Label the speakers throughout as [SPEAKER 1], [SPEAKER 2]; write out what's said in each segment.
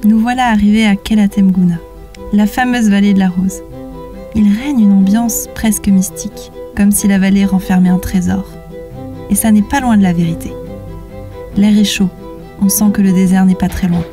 [SPEAKER 1] Nous voilà arrivés à Kelatemguna, la fameuse vallée de la rose. Il règne une ambiance presque mystique, comme si la vallée renfermait un trésor. Et ça n'est pas loin de la vérité. L'air est chaud, on sent que le désert n'est pas très loin.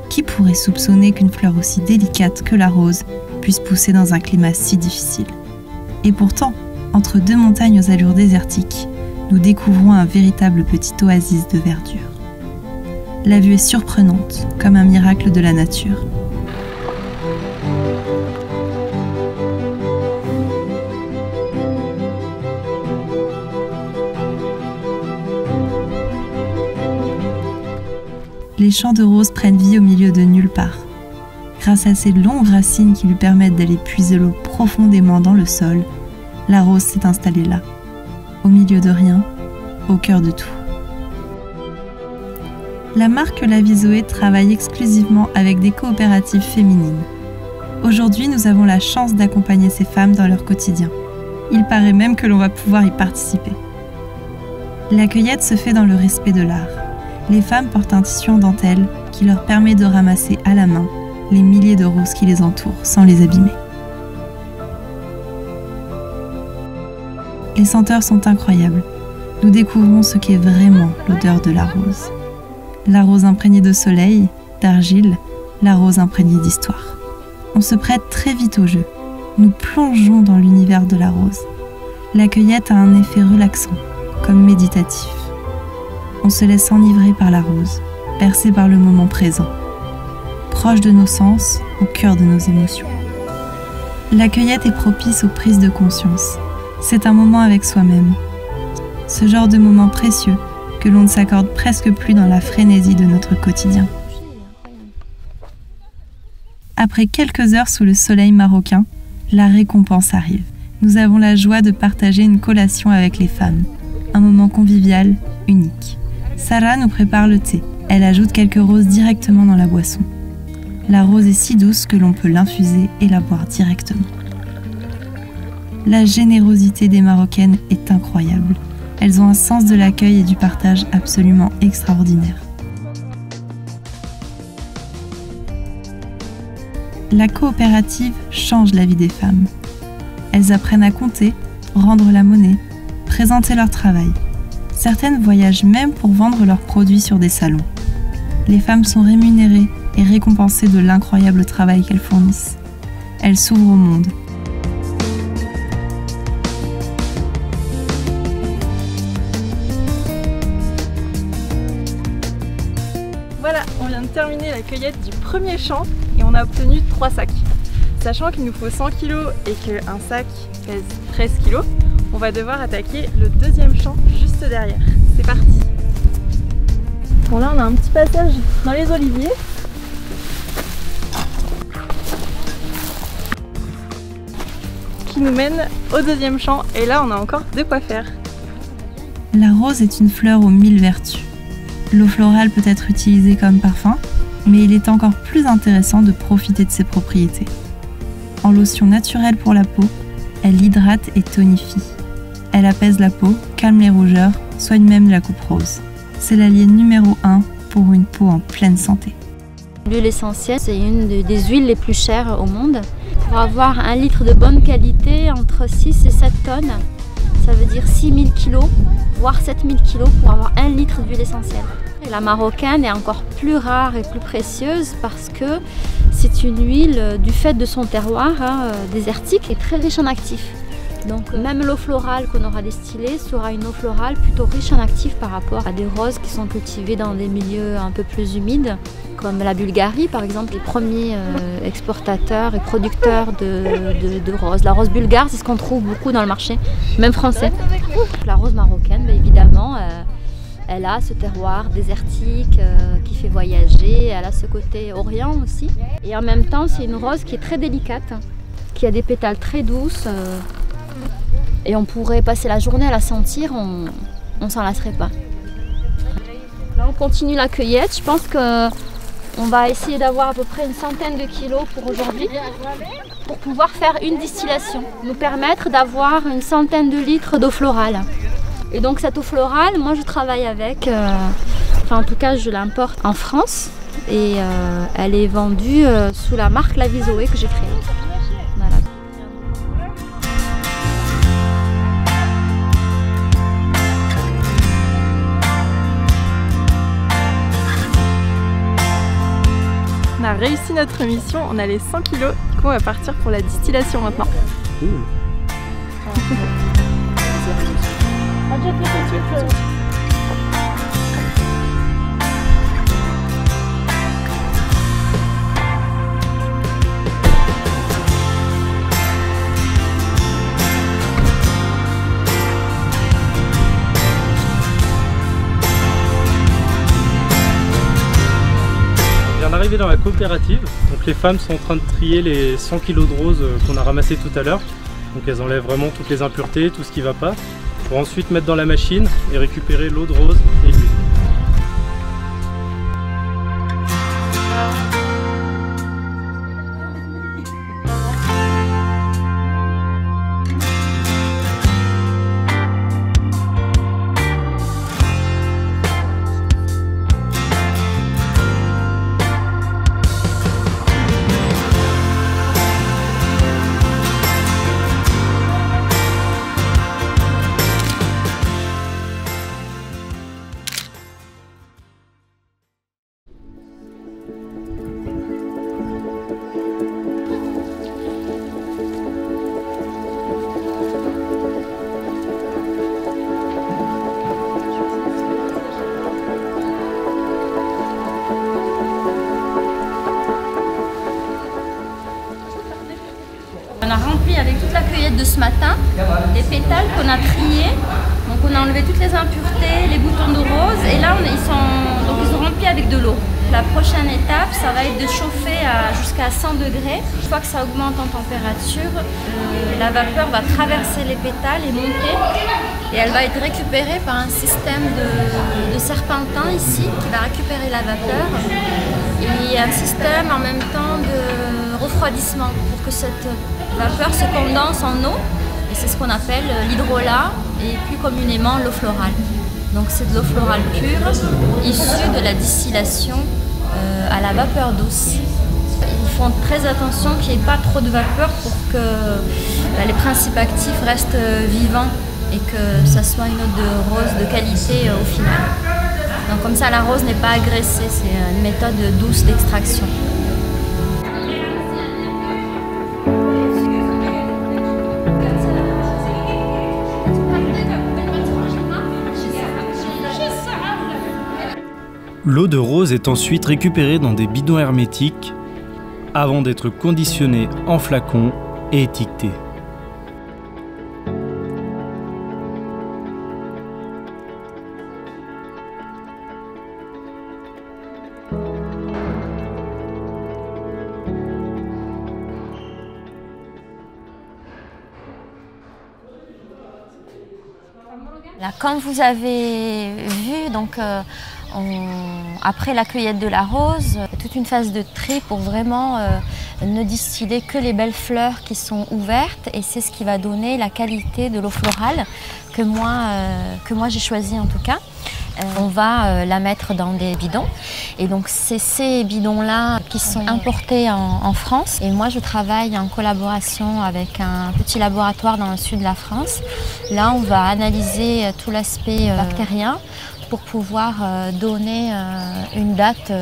[SPEAKER 1] Qui pourrait soupçonner qu'une fleur aussi délicate que la rose puisse pousser dans un climat si difficile? Et pourtant, entre deux montagnes aux allures désertiques, nous découvrons un véritable petit oasis de verdure. La vue est surprenante, comme un miracle de la nature. Les champs de roses prennent vie au milieu de nulle part. Grâce à ces longues racines qui lui permettent d'aller puiser l'eau profondément dans le sol, la rose s'est installée là, au milieu de rien, au cœur de tout. La marque La Vie Zoé travaille exclusivement avec des coopératives féminines. Aujourd'hui, nous avons la chance d'accompagner ces femmes dans leur quotidien. Il paraît même que l'on va pouvoir y participer. La cueillette se fait dans le respect de l'art. Les femmes portent un tissu en dentelle qui leur permet de ramasser à la main les milliers de roses qui les entourent sans les abîmer. Les senteurs sont incroyables. Nous découvrons ce qu'est vraiment l'odeur de la rose. La rose imprégnée de soleil, d'argile, la rose imprégnée d'histoire. On se prête très vite au jeu. Nous plongeons dans l'univers de la rose. La cueillette a un effet relaxant, comme méditatif. On se laisse enivrer par la rose, bercé par le moment présent, proche de nos sens, au cœur de nos émotions. La cueillette est propice aux prises de conscience. C'est un moment avec soi-même. Ce genre de moment précieux que l'on ne s'accorde presque plus dans la frénésie de notre quotidien. Après quelques heures sous le soleil marocain, la récompense arrive. Nous avons la joie de partager une collation avec les femmes. Un moment convivial, unique. Sarah nous prépare le thé. Elle ajoute quelques roses directement dans la boisson. La rose est si douce que l'on peut l'infuser et la boire directement. La générosité des Marocaines est incroyable. Elles ont un sens de l'accueil et du partage absolument extraordinaire. La coopérative change la vie des femmes. Elles apprennent à compter, rendre la monnaie, présenter leur travail. Certaines voyagent même pour vendre leurs produits sur des salons. Les femmes sont rémunérées et récompensées de l'incroyable travail qu'elles fournissent. Elles s'ouvrent au monde. Voilà, on vient de terminer la cueillette du premier champ et on a obtenu 3 sacs. Sachant qu'il nous faut 100 kg et qu'un sac pèse 13 kg, on va devoir attaquer le deuxième champ juste derrière. C'est parti! Bon, là on a un petit passage dans les oliviers. Qui nous mène au deuxième champ et là on a encore de quoi faire. La rose est une fleur aux 1000 vertus. L'eau florale peut être utilisée comme parfum, mais il est encore plus intéressant de profiter de ses propriétés. En lotion naturelle pour la peau, elle hydrate et tonifie. Elle apaise la peau, calme les rougeurs, soigne même la coupe rose. C'est l'allié numéro 1 pour une peau en pleine santé.
[SPEAKER 2] L'huile essentielle, c'est une des huiles les plus chères au monde. Pour avoir un litre de bonne qualité, entre 6 et 7 tonnes, ça veut dire 6000 kg, voire 7000 kg pour avoir 1 litre d'huile essentielle. Et la marocaine est encore plus rare et plus précieuse parce que c'est une huile, du fait de son terroir désertique, et très riche en actifs. Donc même l'eau florale qu'on aura distillée sera une eau florale plutôt riche en actifs par rapport à des roses qui sont cultivées dans des milieux un peu plus humides, comme la Bulgarie par exemple, les premiers exportateurs et producteurs de roses. La rose bulgare, c'est ce qu'on trouve beaucoup dans le marché, même français. La rose marocaine, bien évidemment, elle a ce terroir désertique qui fait voyager, elle a ce côté orient aussi. Et en même temps, c'est une rose qui est très délicate, qui a des pétales très douces. Et on pourrait passer la journée à la sentir, on ne s'en lasserait pas. Là on continue la cueillette, je pense qu'on va essayer d'avoir à peu près une centaine de kilos pour aujourd'hui, pour pouvoir faire une distillation, nous permettre d'avoir une centaine de litres d'eau florale. Et donc cette eau florale, moi je travaille avec, enfin en tout cas je l'importe en France, Et elle est vendue sous la marque La Vie Zoé que j'ai créée. Voilà.
[SPEAKER 1] On a réussi notre mission, on a les 100 kilos, du coup on va partir pour la distillation maintenant.
[SPEAKER 3] Cool. Arrivé dans la coopérative, donc les femmes sont en train de trier les 100 kg de rose qu'on a ramassé tout à l'heure. Donc elles enlèvent vraiment toutes les impuretés, tout ce qui ne va pas, pour ensuite mettre dans la machine et récupérer l'eau de rose et l'huile.
[SPEAKER 2] On a rempli avec toute la cueillette de ce matin des pétales qu'on a triés. Donc on a enlevé toutes les impuretés, les boutons de rose et là ils sont remplis avec de l'eau. La prochaine étape, ça va être de chauffer jusqu'à 100 degrés. Une fois que ça augmente en température, la vapeur va traverser les pétales et monter. Et elle va être récupérée par un système de serpentin ici qui va récupérer la vapeur. Et un système en même temps de refroidissement pour que cette vapeur se condense en eau. Et c'est ce qu'on appelle l'hydrolat et plus communément l'eau florale. Donc c'est de l'eau florale pure issue de la distillation à la vapeur douce. Ils font très attention qu'il n'y ait pas trop de vapeur pour que les principes actifs restent vivants et que ça soit une eau de rose de qualité au final. Donc comme ça la rose n'est pas agressée, c'est une méthode douce d'extraction.
[SPEAKER 3] L'eau de rose est ensuite récupérée dans des bidons hermétiques avant d'être conditionnée en flacons et étiquetée.
[SPEAKER 2] Là, comme vous avez vu, donc, après la cueillette de la rose, toute une phase de tri pour vraiment ne distiller que les belles fleurs qui sont ouvertes et c'est ce qui va donner la qualité de l'eau florale que moi j'ai choisi en tout cas. On va la mettre dans des bidons et donc c'est ces bidons-là qui sont importés en France et moi je travaille en collaboration avec un petit laboratoire dans le sud de la France. Là on va analyser tout l'aspect bactérien pour pouvoir donner une date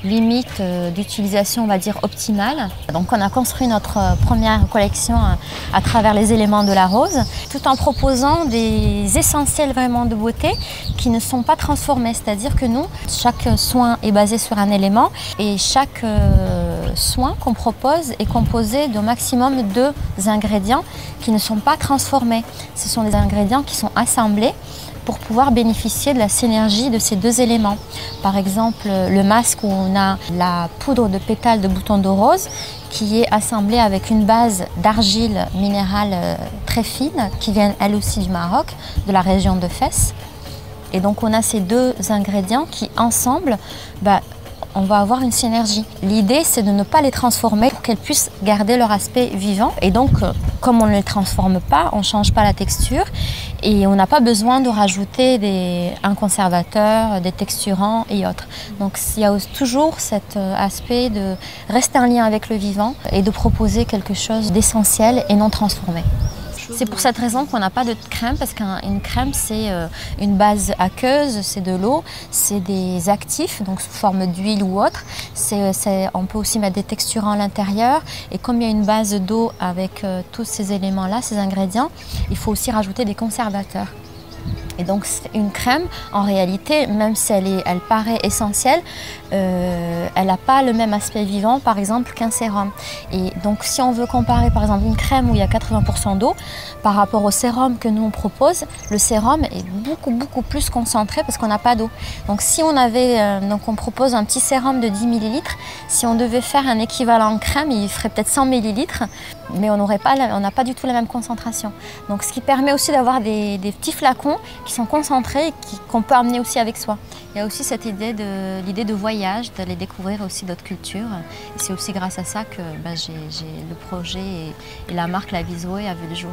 [SPEAKER 2] limite d'utilisation, on va dire, optimale. Donc on a construit notre première collection à travers les éléments de la rose, tout en proposant des essentiels vraiment de beauté qui ne sont pas transformés. C'est-à-dire que nous, chaque soin est basé sur un élément et chaque soin qu'on propose est composé d'au maximum de 2 ingrédients qui ne sont pas transformés. Ce sont des ingrédients qui sont assemblés pour pouvoir bénéficier de la synergie de ces 2 éléments. Par exemple, le masque où on a la poudre de pétales de bouton de rose qui est assemblée avec une base d'argile minérale très fine qui vient elle aussi du Maroc, de la région de Fès. Et donc on a ces 2 ingrédients qui ensemble, on va avoir une synergie. L'idée, c'est de ne pas les transformer pour qu'elles puissent garder leur aspect vivant. Et donc, comme on ne les transforme pas, on ne change pas la texture Et on n'a pas besoin de rajouter un conservateur, des texturants et autres. Donc il y a toujours cet aspect de rester en lien avec le vivant et de proposer quelque chose d'essentiel et non transformé. C'est pour cette raison qu'on n'a pas de crème, parce qu'une crème c'est une base aqueuse, c'est de l'eau, c'est des actifs, donc sous forme d'huile ou autre. On peut aussi mettre des texturants à l'intérieur, et comme il y a une base d'eau avec tous ces éléments-là, ces ingrédients, il faut aussi rajouter des conservateurs. Et donc une crème, en réalité, même si elle paraît essentielle, elle n'a pas le même aspect vivant, par exemple, qu'un sérum. Et donc si on veut comparer, par exemple, une crème où il y a 80% d'eau, par rapport au sérum que nous on propose, le sérum est beaucoup plus concentré parce qu'on n'a pas d'eau. Donc si on propose un petit sérum de 10 ml, si on devait faire un équivalent en crème, il ferait peut-être 100 ml, mais on n'a pas du tout la même concentration. Donc ce qui permet aussi d'avoir des petits flacons qui sont concentrés et qu'on peut amener aussi avec soi. Il y a aussi cette idée de voyage, d'aller découvrir aussi d'autres cultures. Et c'est aussi grâce à ça que le projet et la marque La Vie Zoé a vu le jour.